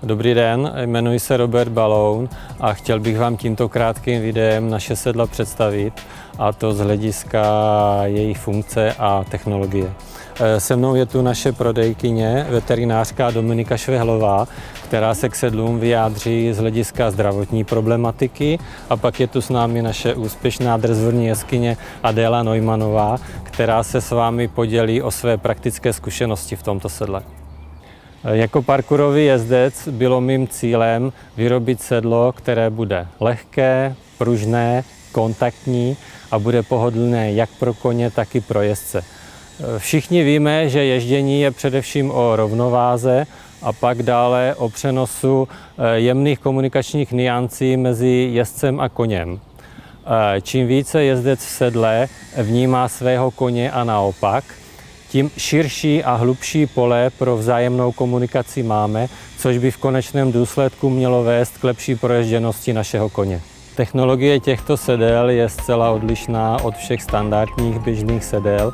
Dobrý den, jmenuji se Robert Baloun a chtěl bych vám tímto krátkým videem naše sedla představit, a to z hlediska jejich funkce a technologie. Se mnou je tu naše prodejkyně, veterinářka Dominika Švehlová, která se k sedlům vyjádří z hlediska zdravotní problematiky, a pak je tu s námi naše úspěšná drzvorní jeskyně Adéla Neumannová, která se s vámi podělí o své praktické zkušenosti v tomto sedle. Jako parkourový jezdec bylo mým cílem vyrobit sedlo, které bude lehké, pružné, kontaktní a bude pohodlné jak pro koně, tak i pro jezdce. Všichni víme, že ježdění je především o rovnováze a pak dále o přenosu jemných komunikačních nuancí mezi jezdcem a koněm. Čím více jezdec v sedle vnímá svého koně a naopak, tím širší a hlubší pole pro vzájemnou komunikaci máme, což by v konečném důsledku mělo vést k lepší proježděnosti našeho koně. Technologie těchto sedel je zcela odlišná od všech standardních běžných sedel.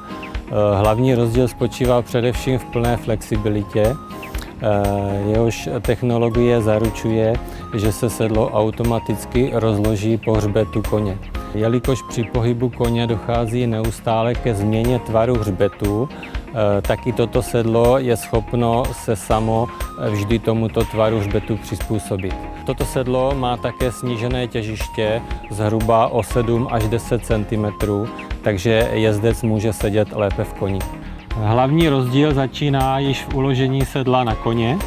Hlavní rozdíl spočívá především v plné flexibilitě. Jehož technologie zaručuje, že se sedlo automaticky rozloží po hřbetu koně. Jelikož při pohybu koně dochází neustále ke změně tvaru hřbetu, tak i toto sedlo je schopno se samo vždy tomuto tvaru hřbetu přizpůsobit. Toto sedlo má také snížené těžiště zhruba o 7 až 10 cm, takže jezdec může sedět lépe v koni. Hlavní rozdíl začíná již v uložení sedla na koně.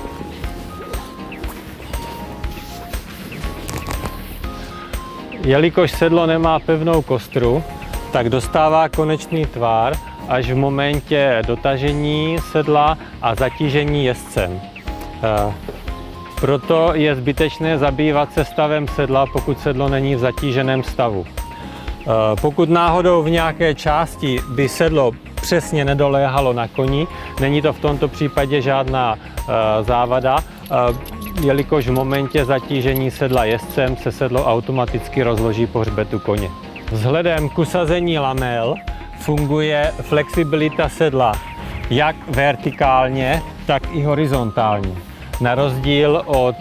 Jelikož sedlo nemá pevnou kostru, tak dostává konečný tvar až v momentě dotažení sedla a zatížení jezdcem. Proto je zbytečné zabývat se stavem sedla, pokud sedlo není v zatíženém stavu. Pokud náhodou v nějaké části by sedlo přesně nedoléhalo na koni, není to v tomto případě žádná závada, jelikož v momentě zatížení sedla jezdcem se sedlo automaticky rozloží po hřbetu koně. Vzhledem k usazení lamel funguje flexibilita sedla jak vertikálně, tak i horizontálně. Na rozdíl od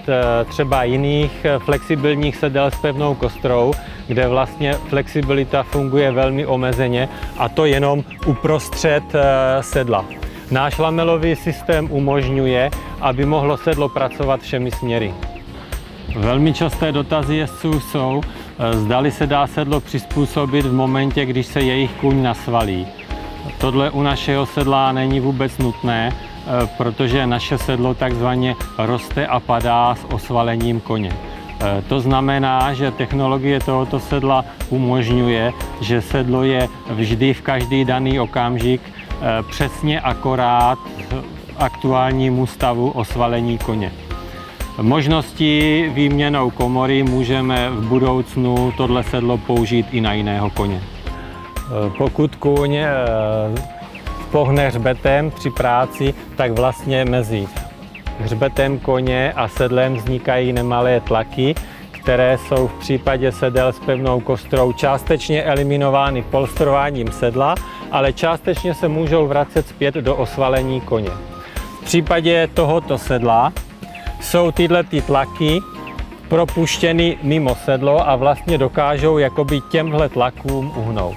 třeba jiných flexibilních sedel s pevnou kostrou, kde vlastně flexibilita funguje velmi omezeně, a to jenom uprostřed sedla. Náš lamelový systém umožňuje, aby mohlo sedlo pracovat všemi směry. Velmi časté dotazy jezdců jsou, zdali se dá sedlo přizpůsobit v momentě, když se jejich kůň nasvalí. Tohle u našeho sedla není vůbec nutné, protože naše sedlo takzvaně roste a padá s osvalením koně. To znamená, že technologie tohoto sedla umožňuje, že sedlo je vždy v každý daný okamžik přesně akorát aktuálnímu stavu osvalení koně. Možností výměnou komory můžeme v budoucnu tohle sedlo použít i na jiného koně. Pokud kůň pohne hřbetem při práci, tak vlastně mezi hřbetem koně a sedlem vznikají nemalé tlaky, které jsou v případě sedel s pevnou kostrou částečně eliminovány polstrováním sedla, ale částečně se můžou vracet zpět do osvalení koně. V případě tohoto sedla jsou tyhle tlaky propuštěny mimo sedlo a vlastně dokážou jakoby těmhle tlakům uhnout.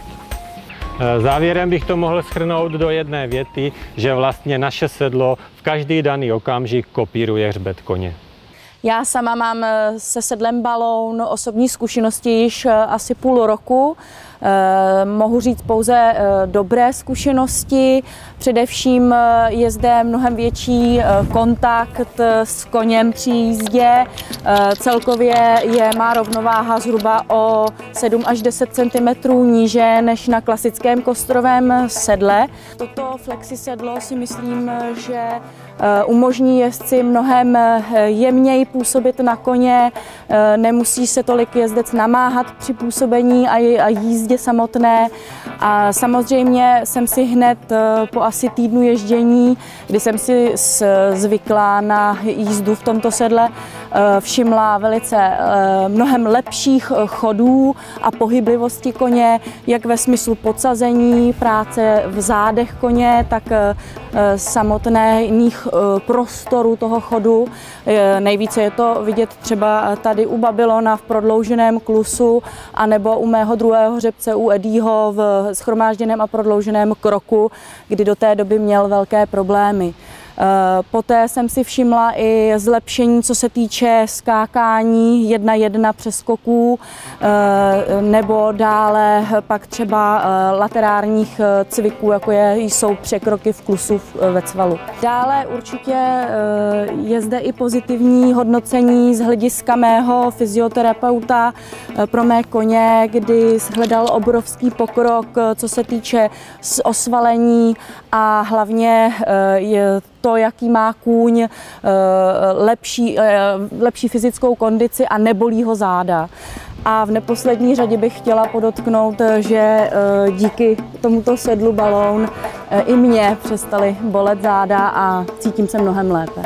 Závěrem bych to mohl shrnout do jedné věty, že vlastně naše sedlo v každý daný okamžik kopíruje hřbet koně. Já sama mám se sedlem Baloun osobní zkušenosti již asi půl roku. Mohu říct pouze dobré zkušenosti, především je zde mnohem větší kontakt s koněm při jízdě. Celkově má rovnováha zhruba o 7 až 10 cm níže než na klasickém kostrovém sedle. Toto flexi sedlo si myslím, že umožní jezdci mnohem jemněji působit na koně, nemusí se tolik jezdec namáhat při působení a jízdě. jízdě samotné. A samozřejmě jsem si hned po asi týdnu ježdění, kdy jsem si zvykla na jízdu v tomto sedle, všimla velice mnohem lepších chodů a pohyblivosti koně, jak ve smyslu podsazení, práce v zádech koně, tak samotných prostorů toho chodu. Nejvíce je to vidět třeba tady u Babylona v prodlouženém klusu, anebo u mého druhého hřebce u Eddieho v shromážděném a prodlouženém kroku, kdy do té doby měl velké problémy. Poté jsem si všimla i zlepšení, co se týče skákání 1:1 přeskoků, nebo dále pak třeba laterárních cviků, jako jsou překroky v klusu ve cvalu. Dále určitě je zde i pozitivní hodnocení z hlediska mého fyzioterapeuta pro mé koně, kdy hledal obrovský pokrok, co se týče osvalení a hlavně to, jaký má kůň, lepší fyzickou kondici a nebolí ho záda. A v neposlední řadě bych chtěla podotknout, že díky tomuto sedlu Balloon i mě přestaly bolet záda a cítím se mnohem lépe.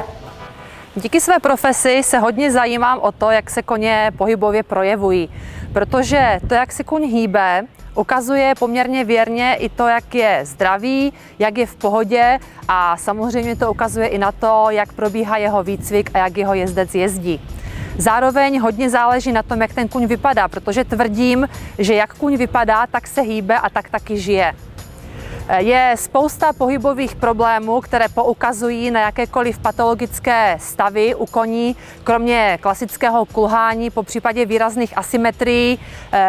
Díky své profesi se hodně zajímám o to, jak se koně pohybově projevují, protože to, jak se kůň hýbe, ukazuje poměrně věrně i to, jak je zdravý, jak je v pohodě a samozřejmě to ukazuje i na to, jak probíhá jeho výcvik a jak jeho jezdec jezdí. Zároveň hodně záleží na tom, jak ten kůň vypadá, protože tvrdím, že jak kůň vypadá, tak se hýbe a tak taky žije. Je spousta pohybových problémů, které poukazují na jakékoliv patologické stavy u koní, kromě klasického kulhání, po případě výrazných asymetrií.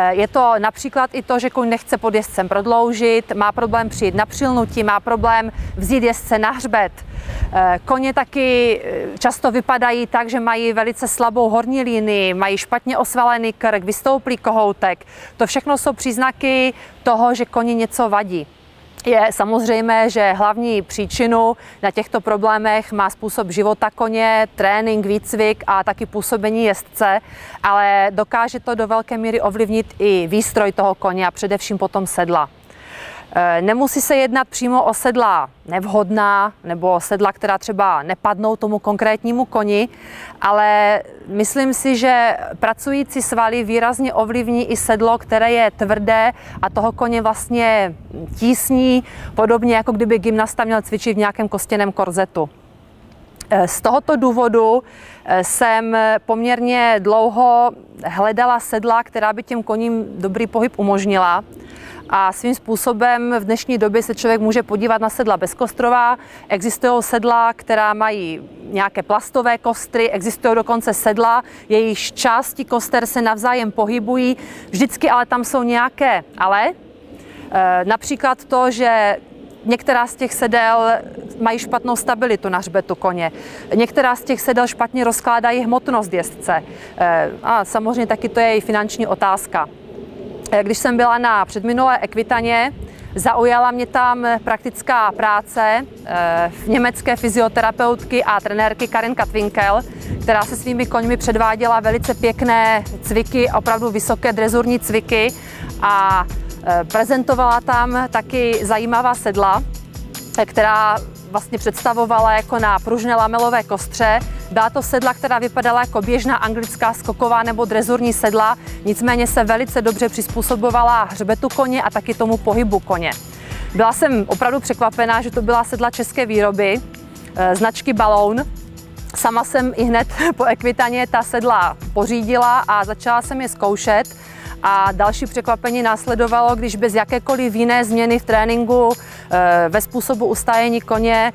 Je to například i to, že koň nechce pod jezdcem prodloužit, má problém přijít na přilnutí, má problém vzít jezdce na hřbet. Koně taky často vypadají tak, že mají velice slabou horní linii, mají špatně osvalený krk, vystouplý kohoutek. To všechno jsou příznaky toho, že koni něco vadí. Je samozřejmé, že hlavní příčinu na těchto problémech má způsob života koně, trénink, výcvik a taky působení jezdce, ale dokáže to do velké míry ovlivnit i výstroj toho koně a především potom sedla. Nemusí se jednat přímo o sedla nevhodná nebo sedla, která třeba nepadnou tomu konkrétnímu koni, ale myslím si, že pracující svaly výrazně ovlivní i sedlo, které je tvrdé a toho koně vlastně tísní, podobně jako kdyby gymnasta měl cvičit v nějakém kostěném korzetu. Z tohoto důvodu jsem poměrně dlouho hledala sedla, která by těm koním dobrý pohyb umožnila. A svým způsobem v dnešní době se člověk může podívat na sedla bezkostrová. Existují sedla, která mají nějaké plastové kostry, existují dokonce sedla, jejichž části koster se navzájem pohybují. Vždycky ale tam jsou nějaké ale. Například to, že některá z těch sedel mají špatnou stabilitu na hřbetu koně. Některá z těch sedel špatně rozkládají hmotnost jezdce. A samozřejmě taky to je i finanční otázka. Když jsem byla na předminulé Ekvitaně, zaujala mě tam praktická práce německé fyzioterapeutky a trenérky Karin Katwinkel, která se svými koňmi předváděla velice pěkné cviky, opravdu vysoké drezurní cviky a prezentovala tam taky zajímavá sedla, která vlastně představovala jako na pružné lamelové kostře. Byla to sedla, která vypadala jako běžná anglická skoková nebo drezurní sedla, nicméně se velice dobře přizpůsobovala hřbetu koně a taky tomu pohybu koně. Byla jsem opravdu překvapená, že to byla sedla české výroby, značky Balloon. Sama jsem i hned po Ekvitaně ta sedla pořídila a začala jsem je zkoušet. A další překvapení následovalo, když bez jakékoliv jiné změny v tréninku, ve způsobu ustájení koně,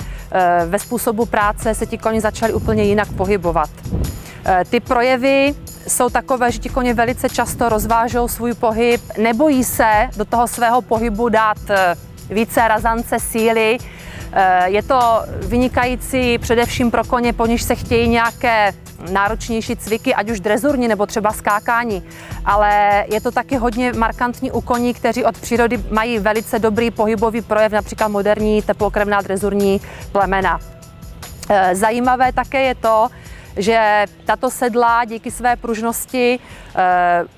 ve způsobu práce se ti koně začaly úplně jinak pohybovat. Ty projevy jsou takové, že ti koně velice často rozvážou svůj pohyb, nebojí se do toho svého pohybu dát více razance, síly. Je to vynikající především pro koně, po nichž se chtějí nějaké náročnější cviky, ať už drezurní nebo třeba skákání, ale je to taky hodně markantní u koní, kteří od přírody mají velice dobrý pohybový projev, například moderní teplokrevná drezurní plemena. Zajímavé také je to, že tato sedla díky své pružnosti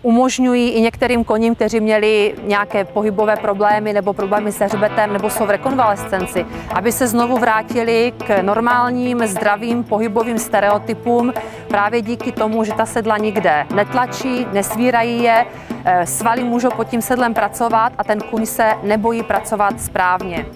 umožňují i některým koním, kteří měli nějaké pohybové problémy nebo problémy se hřbetem nebo jsou v rekonvalescenci, aby se znovu vrátili k normálním, zdravým pohybovým stereotypům právě díky tomu, že ta sedla nikde netlačí, nesvírají je, svaly můžou pod tím sedlem pracovat a ten kůň se nebojí pracovat správně.